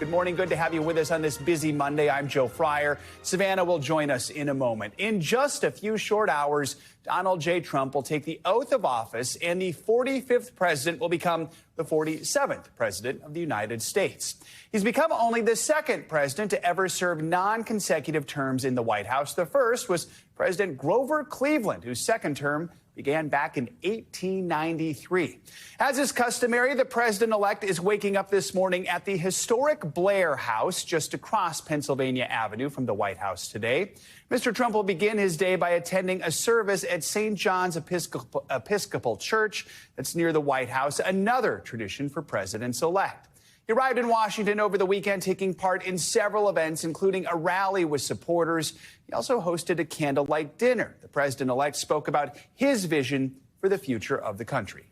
Good morning. Good to have you with us on this busy Monday. I'm Joe Fryer. Savannah will join us in a moment. In just a few short hours, Donald J. Trump will take the oath of office, and the 45th president will become the 47th president of the United States. He's become only the second president to ever serve non-consecutive terms in the White House. The first was President Grover Cleveland, whose second term began back in 1893. As is customary, the president-elect is waking up this morning at the historic Blair House just across Pennsylvania Avenue from the White House today. Mr. Trump will begin his day by attending a service at St. John's Episcopal Church that's near the White House, another tradition for presidents-elect. He arrived in Washington over the weekend, taking part in several events, including a rally with supporters. He also hosted a candlelight dinner. The president-elect spoke about his vision for the future of the country.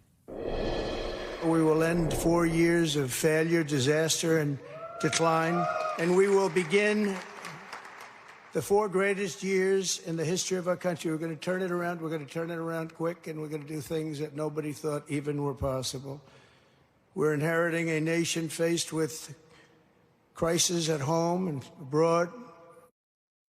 We will end 4 years of failure, disaster, and decline, and we will begin the 4 greatest years in the history of our country. We're going to turn it around. We're going to turn it around quick, and we're going to do things that nobody thought even were possible. We're inheriting a nation faced with crises at home and abroad.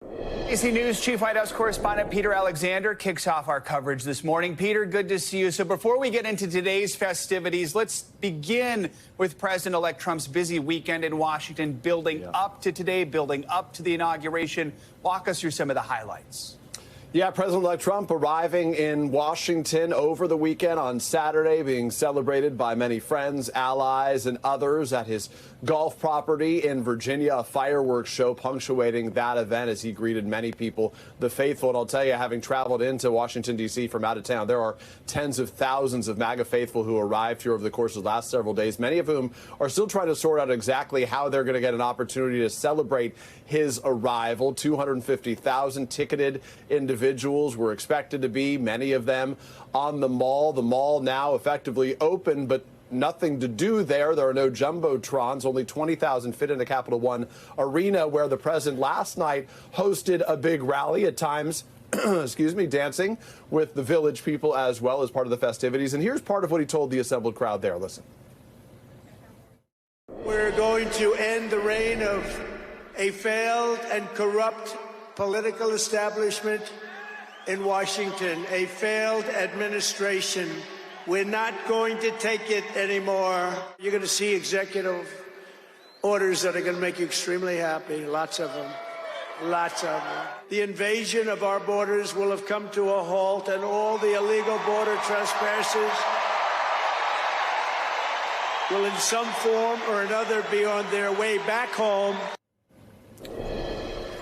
NBC News Chief White House correspondent Peter Alexander kicks off our coverage this morning. Peter, good to see you. So before we get into today's festivities, let's begin with President-elect Trump's busy weekend in Washington, building up to today, building up to the inauguration. Walk us through some of the highlights. Yeah, President-elect Trump arriving in Washington over the weekend on Saturday, being celebrated by many friends, allies, and others at his golf property in Virginia. A fireworks show punctuating that event as he greeted many people, the faithful. And I'll tell you, having traveled into Washington, D.C. from out of town, there are tens of thousands of MAGA faithful who arrived here over the course of the last several days, many of whom are still trying to sort out exactly how they're going to get an opportunity to celebrate his arrival. 250,000 ticketed individuals were expected to be, many of them on the mall. The mall now effectively open, but nothing to do there. There are no jumbotrons. Only 20,000 fit in the Capital One Arena, where the president last night hosted a big rally, at times, excuse me, dancing with the village people as well as part of the festivities. And here's part of what he told the assembled crowd there. Listen. We're going to end the reign of a failed and corrupt political establishment in Washington, a failed administration. We're not going to take it anymore. You're going to see executive orders that are going to make you extremely happy. Lots of them. Lots of them. The invasion of our borders will have come to a halt, and all the illegal border trespassers will in some form or another be on their way back home.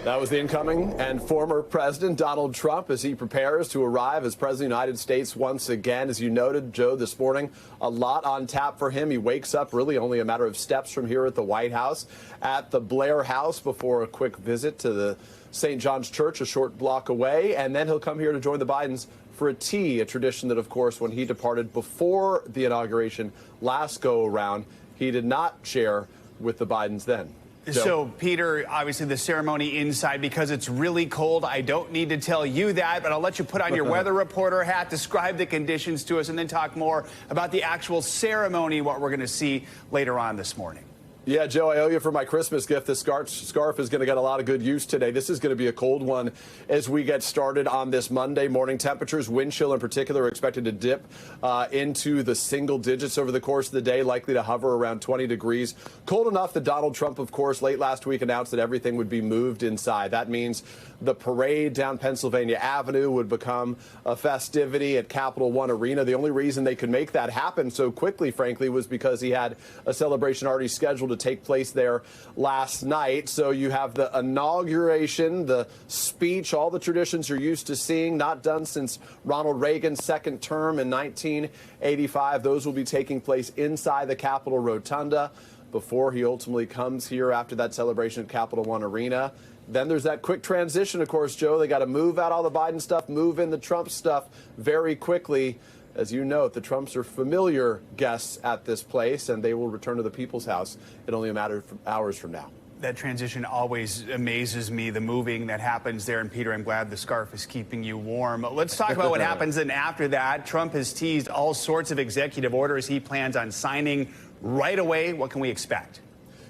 That was the incoming and former President Donald Trump as he prepares to arrive as President of the United States once again. As you noted, Joe, this morning, a lot on tap for him. He wakes up really only a matter of steps from here at the White House, at the Blair House, before a quick visit to the St. John's Church a short block away. And then he'll come here to join the Bidens for a tea, a tradition that, of course, when he departed before the inauguration last go around, he did not share with the Bidens then. So, Peter, obviously the ceremony inside, because it's really cold. I don't need to tell you that, but I'll let you put on your weather reporter hat, describe the conditions to us, and then talk more about the actual ceremony, what we're going to see later on this morning. Yeah, Joe, I owe you for my Christmas gift. This scarf is going to get a lot of good use today. This is going to be a cold one as we get started on this Monday morning. Temperatures, wind chill in particular, are expected to dip into the single digits over the course of the day, likely to hover around 20 degrees. Cold enough that Donald Trump, of course, late last week announced that everything would be moved inside. That means the parade down Pennsylvania Avenue would become a festivity at Capital One Arena. The only reason they could make that happen so quickly, frankly, was because he had a celebration already scheduled to take place there last night. So you have the inauguration, the speech, all the traditions you're used to seeing, not done since Ronald Reagan's second term in 1985. Those will be taking place inside the Capitol Rotunda before he ultimately comes here after that celebration at Capital One Arena. Then there's that quick transition, of course, Joe. They got to move out all the Biden stuff, move in the Trump stuff very quickly. As you note, the Trumps are familiar guests at this place, and they will return to the People's House in only a matter of hours from now. That transition always amazes me, the moving that happens there. And, Peter, I'm glad the scarf is keeping you warm. Let's talk about what happens then after that. Trump has teased all sorts of executive orders he plans on signing right away. What can we expect?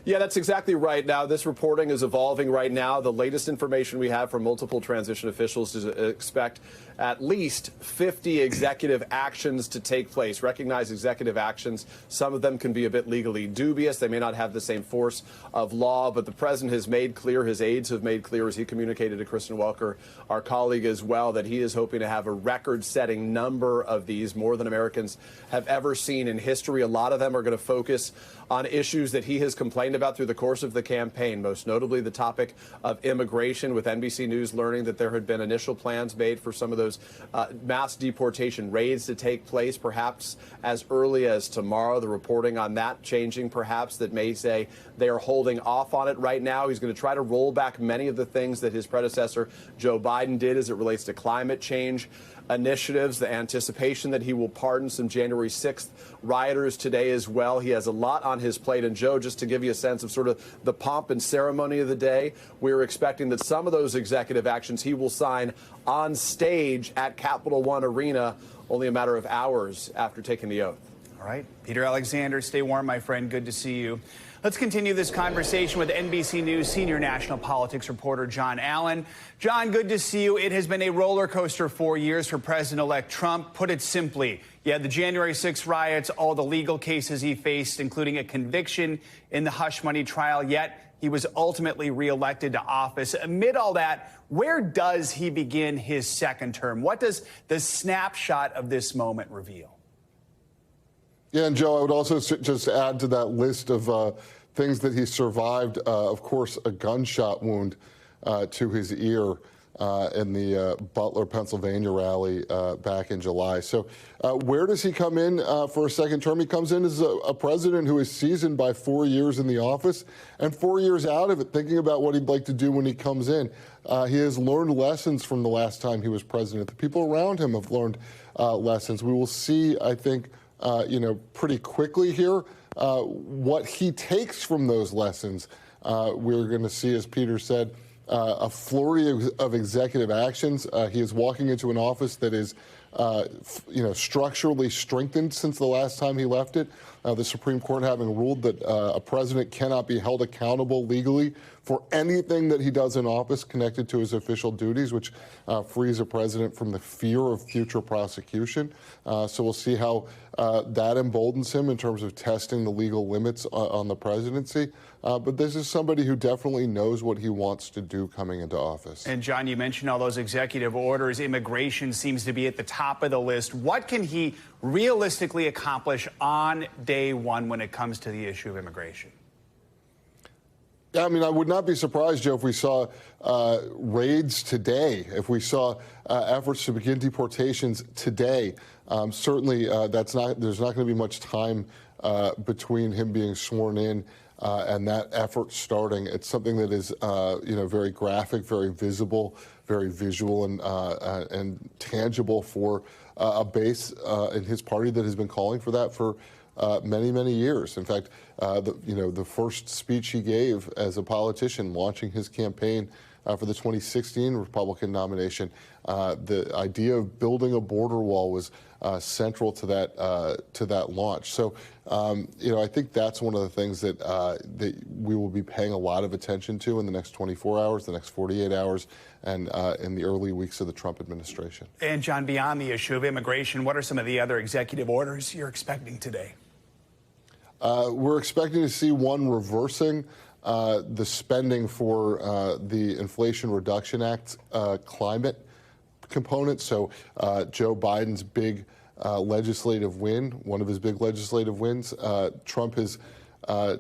Yeah, that's exactly right. Now, this reporting is evolving right now. The latest information we have from multiple transition officials is expect at least 50 executive actions to take place. Recognize executive actions. Some of them can be a bit legally dubious. They may not have the same force of law, but the president has made clear, his aides have made clear, as he communicated to Kristen Welker, our colleague as well, that he is hoping to have a record-setting number of these, more than Americans have ever seen in history. A lot of them are going to focus on issues that he has complained about through the course of the campaign, most notably the topic of immigration, with NBC News learning that there had been initial plans made for some of those mass deportation raids to take place, perhaps as early as tomorrow. The reporting on that changing, perhaps, that may say they are holding off on it right now. He's going to try to roll back many of the things that his predecessor, Joe Biden, did as it relates to climate change initiatives, the anticipation that he will pardon some January 6th rioters today as well. He has a lot on his plate. And Joe, just to give you a sense of sort of the pomp and ceremony of the day, we're expecting that some of those executive actions he will sign on stage at Capital One Arena only a matter of hours after taking the oath. All right. Peter Alexander, stay warm, my friend. Good to see you. Let's continue this conversation with NBC News senior national politics reporter John Allen. John, good to see you. It has been a roller coaster 4 years for President-elect Trump. Put it simply, you had the January 6th riots, all the legal cases he faced, including a conviction in the hush money trial, yet he was ultimately reelected to office. Amid all that, where does he begin his second term? What does the snapshot of this moment reveal? Yeah, and Joe, I would also just add to that list of things that he survived, of course, a gunshot wound to his ear in the Butler, Pennsylvania rally back in July. So where does he come in for a second term? He comes in as a president who is seasoned by 4 years in the office and 4 years out of it, thinking about what he'd like to do when he comes in. He has learned lessons from the last time he was president. The people around him have learned lessons. We will see, I think, pretty quickly here what he takes from those lessons. We're going to see, as Peter said, a flurry of executive actions. He is walking into an office that is, structurally strengthened since the last time he left it. The Supreme Court having ruled that a president cannot be held accountable legally for anything that he does in office connected to his official duties, which frees a president from the fear of future prosecution. So we'll see how that emboldens him in terms of testing the legal limits on the presidency. But this is somebody who definitely knows what he wants to do coming into office. And John, you mentioned all those executive orders. Immigration seems to be at the top of the list. What can he realistically accomplish on day one when it comes to the issue of immigration? I mean, I would not be surprised, Joe, if we saw raids today, if we saw efforts to begin deportations today. Certainly, there's not going to be much time between him being sworn in and that effort starting. It's something that is, very graphic, very visible, very visual, and tangible for a base in his party that has been calling for that for many, many years. In fact, the first speech he gave as a politician launching his campaign for the 2016 Republican nomination, the idea of building a border wall was central to that launch. So, I think that's one of the things that we will be paying a lot of attention to in the next 24 hours, the next 48 hours, and in the early weeks of the Trump administration. And John, beyond the issue of immigration, what are some of the other executive orders you're expecting today? We're expecting to see one reversing the spending for the Inflation Reduction Act climate component. So Joe Biden's big legislative win, one of his big legislative wins, Trump has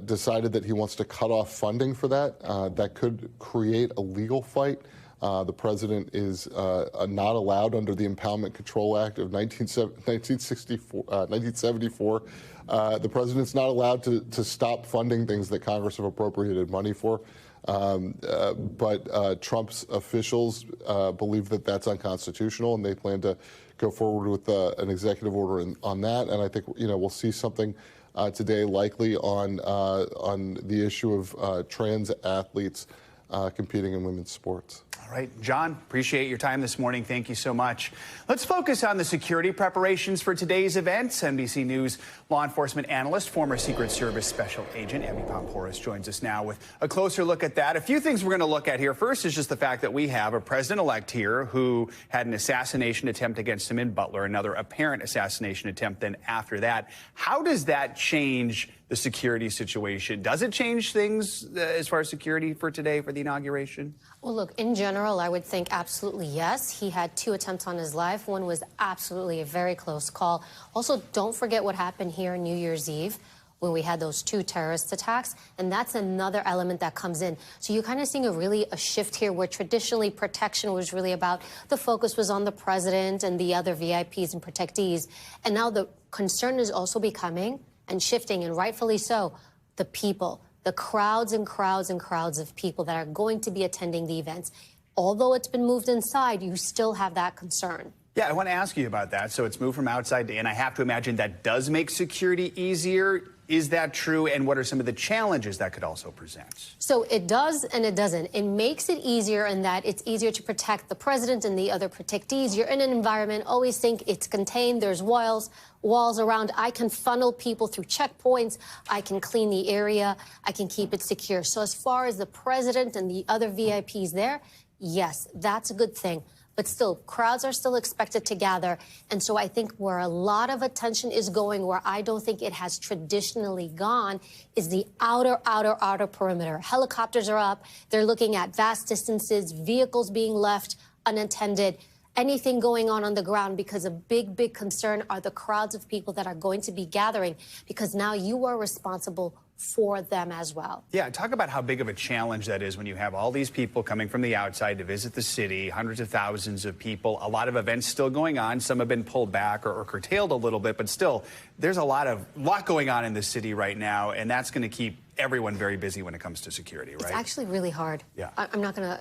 decided that he wants to cut off funding for that. That could create a legal fight. The president is not allowed under the Impoundment Control Act of 1974. The president's not allowed to stop funding things that Congress have appropriated money for. But Trump's officials believe that that's unconstitutional, and they plan to go forward with an executive order on that. And I think we'll see something today, likely on the issue of trans athletes competing in women's sports. All right, John, appreciate your time this morning. Thank you so much. Let's focus on the security preparations for today's events. NBC News law enforcement analyst, former Secret Service Special Agent Abby Pomporis joins us now with a closer look at that. A few things we're going to look at here. First is just the fact that we have a president-elect here who had an assassination attempt against him in Butler, another apparent assassination attempt then after that. How does that change the security situation? Does it change things as far as security for today, for the inauguration? Well, look, in general, I would think absolutely yes. He had 2 attempts on his life. One was absolutely a very close call. Also, don't forget what happened here on New Year's Eve when we had those 2 terrorist attacks. And that's another element that comes in. So you're kind of seeing a shift here where traditionally protection was really about the focus was on the president and the other VIPs and protectees. And now the concern is also becoming and shifting, and rightfully so, the people. The crowds and crowds and crowds of people that are going to be attending the events. Although it's been moved inside, you still have that concern. Yeah, I want to ask you about that. So it's moved from outside, and I have to imagine that does make security easier. Is that true? And what are some of the challenges that could also present? So it does and it doesn't. It makes it easier in that it's easier to protect the president and the other protectees. You're in an environment, always think it's contained. There's walls around. I can funnel people through checkpoints. I can clean the area. I can keep it secure. So as far as the president and the other VIPs there, yes, that's a good thing. But still, crowds are still expected to gather. And so I think where a lot of attention is going, where I don't think it has traditionally gone, is the outer perimeter. Helicopters are up. They're looking at vast distances, vehicles being left unattended, anything going on the ground, because a big concern are the crowds of people that are going to be gathering, because now you are responsible for them as well. Yeah, talk about how big of a challenge that is when you have all these people coming from the outside to visit the city, hundreds of thousands of people, a lot of events still going on. Some have been pulled back or curtailed a little bit, but still, there's a lot going on in the city right now, and that's going to keep everyone very busy when it comes to security, right? It's actually really hard. Yeah.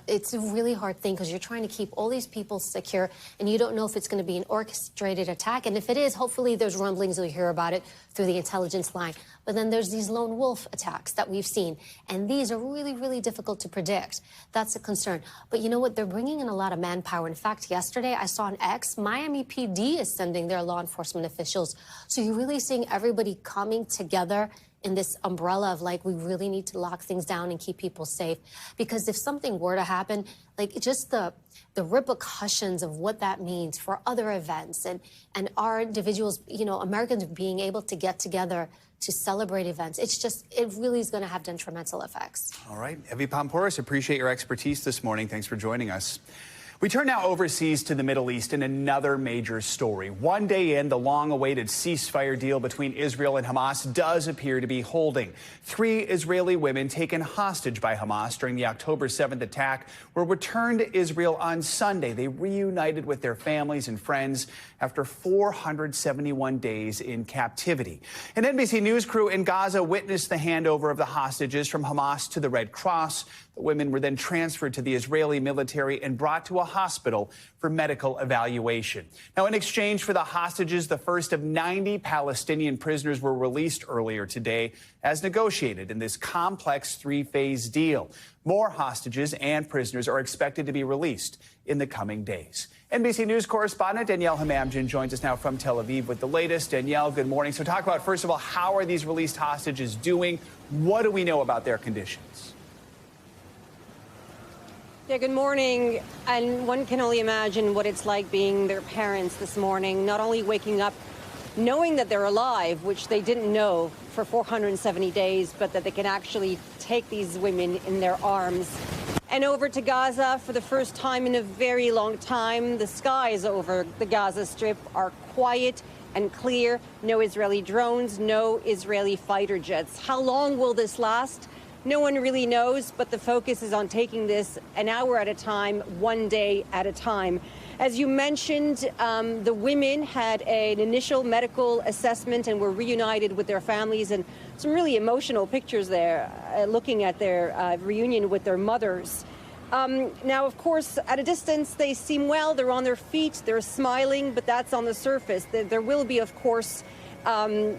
It's a really hard thing because you're trying to keep all these people secure, and you don't know if it's going to be an orchestrated attack. And if it is, hopefully there's rumblings, you'll hear about it through the intelligence line. But then there's these lone wolf attacks that we've seen, and these are really difficult to predict. That's a concern. But you know what? They're bringing in a lot of manpower. In fact, yesterday I saw on X, Miami PD is sending their law enforcement officials. So you're really seeing everybody coming together in this umbrella of like, we really need to lock things down and keep people safe. Because if something were to happen, like just the repercussions of what that means for other events and our individuals, you know, Americans being able to get together to celebrate events, it really is going to have detrimental effects. All right. Abby Pomporis, appreciate your expertise this morning. Thanks for joining us. We turn now overseas to the Middle East in another major story. One day in, the long-awaited ceasefire deal between Israel and Hamas does appear to be holding. 3 Israeli women taken hostage by Hamas during the October 7th attack were returned to Israel on Sunday. They reunited with their families and friends after 471 days in captivity. An NBC News crew in Gaza witnessed the handover of the hostages from Hamas to the Red Cross. The women were then transferred to the Israeli military and brought to a hospital for medical evaluation. Now, in exchange for the hostages, the first of 90 Palestinian prisoners were released earlier today, as negotiated in this complex 3-phase deal. More hostages and prisoners are expected to be released in the coming days. NBC News correspondent Danielle Hamamdjian joins us now from Tel Aviv with the latest. Danielle, good morning. So talk about, first of all, how are these released hostages doing? What do we know about their conditions? Yeah, good morning. And one can only imagine what it's like being their parents this morning, not only waking up knowing that they're alive, which they didn't know for 470 days, but that they can actually take these women in their arms. And over to Gaza for the first time in a very long time. The skies over the Gaza Strip are quiet and clear. No Israeli drones, no Israeli fighter jets. How long will this last? No one really knows, but the focus is on taking this an hour at a time, one day at a time. As you mentioned, the women had an initial medical assessment and were reunited with their families, and some really emotional pictures there, looking at their reunion with their mothers. Now, of course, at a distance, they seem well. They're on their feet. They're smiling, but that's on the surface. There will be, of course,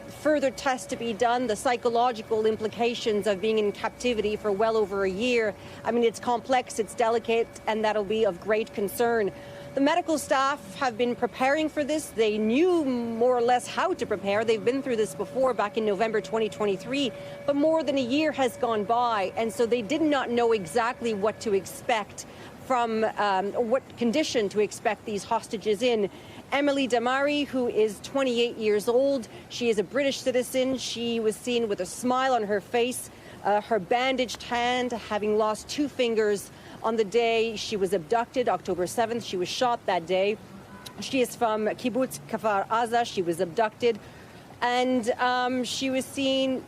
further tests to be done, the psychological implications of being in captivity for well over a year. I mean, it's complex, it's delicate, and that'll be of great concern. The medical staff have been preparing for this. They knew more or less how to prepare. They've been through this before back in November 2023, but more than a year has gone by, and so they did not know exactly what to expect from what condition to expect these hostages in. Emily Damari, who is 28 years old, she is a British citizen. She was seen with a smile on her face, her bandaged hand, having lost 2 fingers on the day she was abducted, October 7th. She was shot that day. She is from Kibbutz Kfar Aza. She was abducted. And she was seen,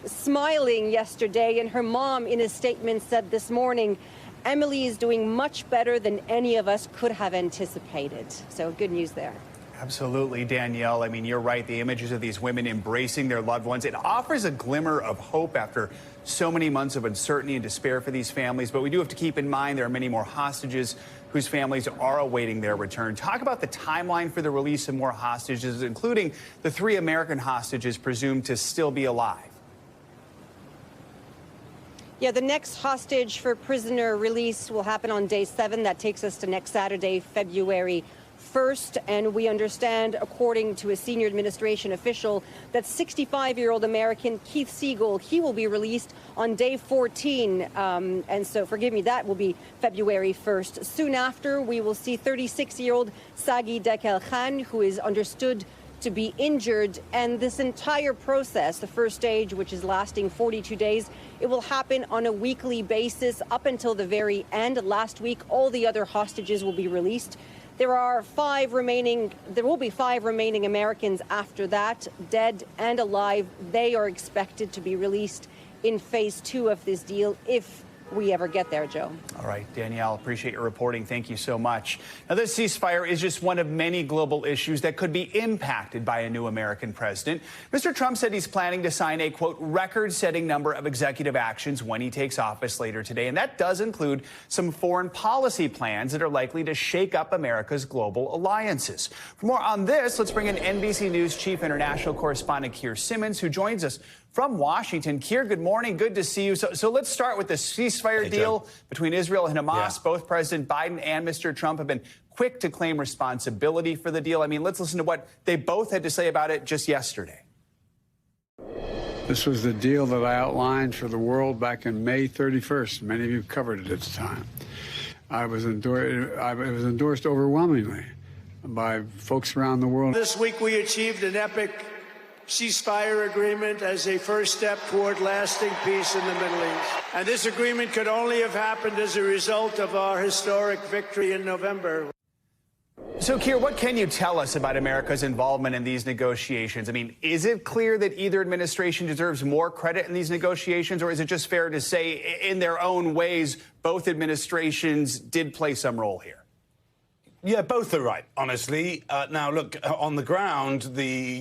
smiling yesterday. And her mom, in a statement, said this morning, Emily is doing much better than any of us could have anticipated. So good news there. Absolutely, Danielle. I mean, you're right. The images of these women embracing their loved ones, it offers a glimmer of hope after so many months of uncertainty and despair for these families. But we do have to keep in mind there are many more hostages whose families are awaiting their return. Talk about the timeline for the release of more hostages, including the 3 American hostages presumed to still be alive. Yeah, the next hostage for prisoner release will happen on day 7. That takes us to next Saturday, February 1st, and we understand, according to a senior administration official, that 65-year-old American Keith Siegel, he will be released on day 14, and so, forgive me, that will be February 1st. Soon after, we will see 36-year-old Sagi Dekel Khan, who is understood to be injured, and this entire process, the first stage, which is lasting 42 days, it will happen on a weekly basis up until the very end. Last week, all the other hostages will be released. There will be 5 remaining Americans after that, dead and alive. They are expected to be released in phase 2 of this deal, if we ever get there, Joe. All right, Danielle, appreciate your reporting. Thank you so much. Now, this ceasefire is just one of many global issues that could be impacted by a new American president. Mr. Trump said he's planning to sign a, quote, record-setting number of executive actions when he takes office later today. And that does include some foreign policy plans that are likely to shake up America's global alliances. For more on this, let's bring in NBC News Chief International Correspondent Keir Simmons, who joins us from Washington. Keir, good morning. Good to see you. So let's start with the ceasefire deal between Israel and Hamas. Yeah. Both President Biden and Mr. Trump have been quick to claim responsibility for the deal. I mean, let's listen to what they both had to say about it just yesterday. This was the deal that I outlined for the world back in May 31st. Many of you covered it at the time. It was endorsed overwhelmingly by folks around the world. This week we achieved an epic ceasefire agreement as a first step toward lasting peace in the Middle East. And this agreement could only have happened as a result of our historic victory in November. So, Keir, what can you tell us about America's involvement in these negotiations? I mean, is it clear that either administration deserves more credit in these negotiations, or is it just fair to say in their own ways both administrations did play some role here? Yeah, both are right, honestly. Now, look, on the ground,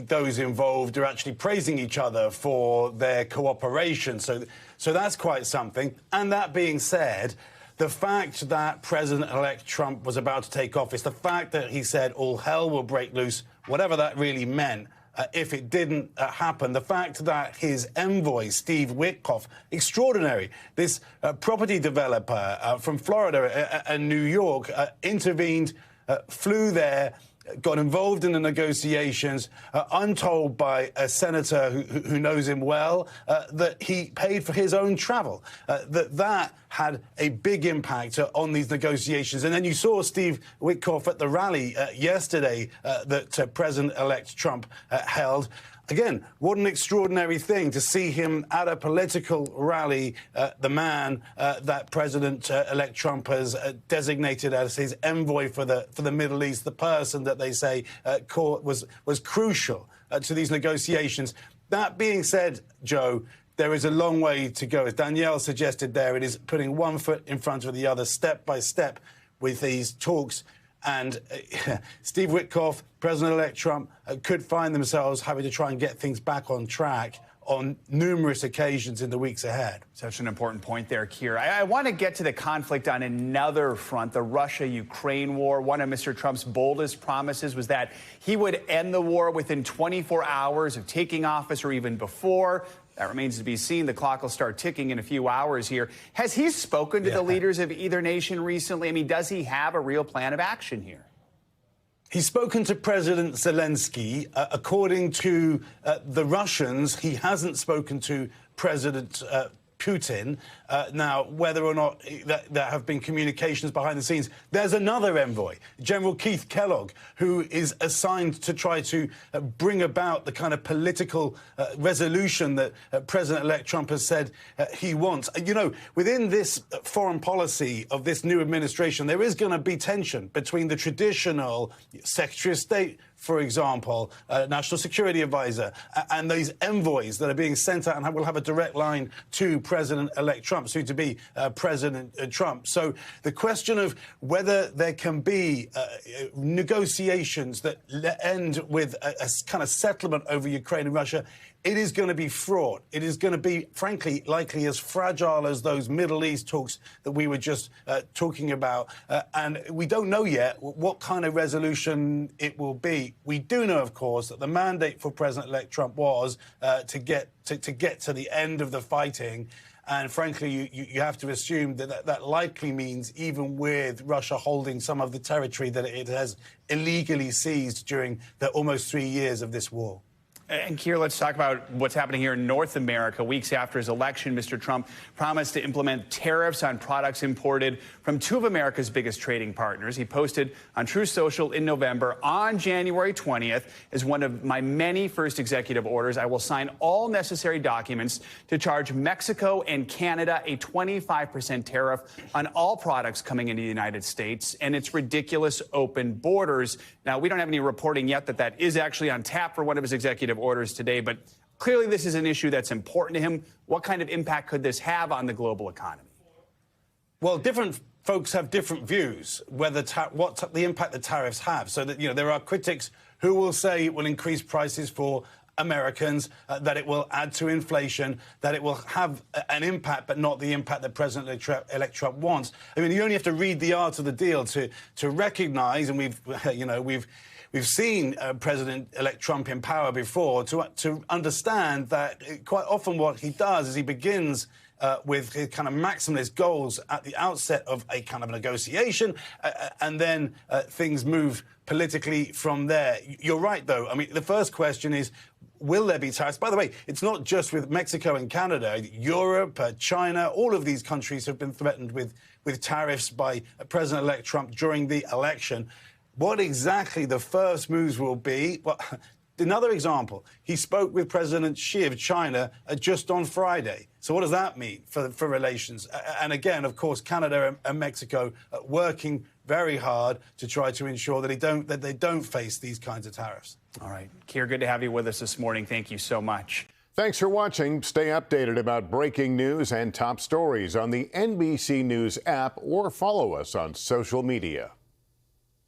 those involved are actually praising each other for their cooperation. So that's quite something. And that being said, the fact that President-elect Trump was about to take office, the fact that he said all hell will break loose, whatever that really meant, if it didn't happen, the fact that his envoy, Steve Witkoff, extraordinary, this property developer from Florida and New York, intervened, flew there, got involved in the negotiations, untold by a senator who knows him well, that he paid for his own travel. That had a big impact on these negotiations. And then you saw Steve Witkoff at the rally yesterday that President-elect Trump held. Again, what an extraordinary thing to see him at a political rally, the man that President-elect Trump has designated as his envoy for the Middle East, the person that they say was crucial to these negotiations. That being said, Joe, there is a long way to go. As Danielle suggested there, it is putting one foot in front of the other, step by step, with these talks. And Steve Witkoff, President-elect Trump, could find themselves having to try and get things back on track on numerous occasions in the weeks ahead. Such an important point there, Keir. I want to get to the conflict on another front, the Russia-Ukraine war. One of Mr. Trump's boldest promises was that he would end the war within 24 hours of taking office or even before. That remains to be seen. The clock will start ticking in a few hours here. Has he spoken to the leaders of either nation recently? I mean, does he have a real plan of action here? He's spoken to President Zelensky. According to the Russians, he hasn't spoken to President Putin. Now, whether or not there have been communications behind the scenes, there's another envoy, General Keith Kellogg, who is assigned to try to bring about the kind of political resolution that President-elect Trump has said he wants. You know, within this foreign policy of this new administration, there is going to be tension between the traditional Secretary of State, for example, National Security Advisor, and these envoys that are being sent out and will have a direct line to President-elect Trump, soon to be President Trump. So the question of whether there can be negotiations that end with a kind of settlement over Ukraine and Russia, it is going to be fraught. It is going to be, frankly, likely as fragile as those Middle East talks that we were just talking about. And we don't know yet what kind of resolution it will be. We do know, of course, that the mandate for President-elect Trump was to get to the end of the fighting. And frankly, you have to assume that that likely means even with Russia holding some of the territory that it has illegally seized during the almost 3 years of this war. And Keir, let's talk about what's happening here in North America. Weeks after his election, Mr. Trump promised to implement tariffs on products imported from two of America's biggest trading partners. He posted on Truth Social in November, on January 20th, as one of my many first executive orders, I will sign all necessary documents to charge Mexico and Canada a 25% tariff on all products coming into the United States and its ridiculous open borders. Now, we don't have any reporting yet that that is actually on tap for one of his executive orders today, but clearly this is an issue that's important to him. What kind of impact could this have on the global economy? Well, different folks have different views whether the impact the tariffs have. So that, you know, there are critics who will say it will increase prices for Americans, that it will add to inflation, that it will have an impact, but not the impact that President-elect Trump wants. I mean, you only have to read the art of the deal to recognise, and we've seen President-elect Trump in power before, to understand that quite often what he does is he begins with his kind of maximalist goals at the outset of a kind of negotiation, and then things move politically from there. You're right, though. I mean, the first question is, will there be tariffs? By the way, it's not just with Mexico and Canada. Europe, China, all of these countries have been threatened with tariffs by President-elect Trump during the election. What exactly the first moves will be? Well, another example, he spoke with President Xi of China just on Friday. So what does that mean for relations? And again, of course, Canada and Mexico working very hard to try to ensure that they don't face these kinds of tariffs. All right. Keir, good to have you with us this morning. Thank you so much. Thanks for watching. Stay updated about breaking news and top stories on the NBC News app or follow us on social media.